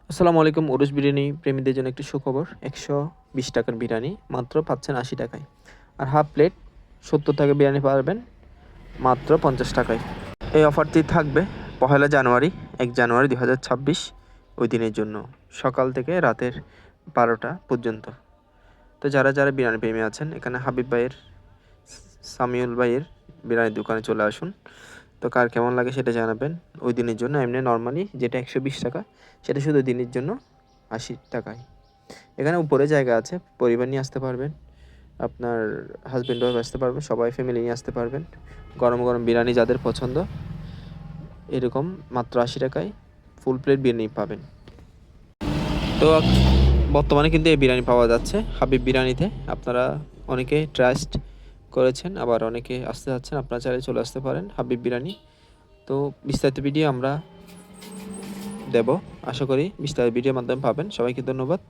আসসালামু আলাইকুম। উরুস বিরিয়ানি প্রেমীদের জন্য একটি সুখবর। ১২০ টাকার বিরিয়ানি মাত্র পাচ্ছেন ৮০ টাকায়। আর হাফ প্লেট ৭০ টাকা বিরিয়ানি পাবেন মাত্র ৫০ টাকায়। এই অফারটি থাকবে ১লা জানুয়ারি, ১ জানুয়ারি ২০২৬ ওই দিনের জন্য সকাল থেকে রাতের ১২টা পর্যন্ত। তো যারা বিরিয়ানি প্রেমী আছেন, এখানে হাবিব ভাইয়ের, সামিউল ভাইয়ের বিরিয়ানির দোকানে চলে আসুন। তো কার কেমন লাগে সেটা জানাবেন। ওই দিনের জন্য এমনি নর্মালি যেটা ১২০ টাকা, সেটা শুধু দিনের জন্য ৮০ টাকায়। এখানে উপরে জায়গা আছে, পরিবার নিয়ে আসতে পারবেন, আপনার হাজব্যান্ড ওয়াইফ আসতে পারবেন, সবাই ফ্যামিলি নিয়ে আসতে পারবেন। গরম গরম বিরিয়ানি যাদের পছন্দ, এরকম মাত্র ৮০ টাকায় ফুল প্লেট বিরিয়ানি পাবেন। তো বর্তমানে কিন্তু এই বিরিয়ানি পাওয়া যাচ্ছে হাবিব বিরিয়ানিতে। আপনারা অনেকে ট্রাস্ট করেছেন, আবার অনেকে আসতে যাচ্ছেন, আপনারা চাইলে চলে আসতে পারেন হাবিব বিরিয়ানি। তো বিস্তারিত ভিডিও আমরা দেব, আশা করি বিস্তারিত ভিডিওর মাধ্যমে পাবেন। সবাইকে ধন্যবাদ।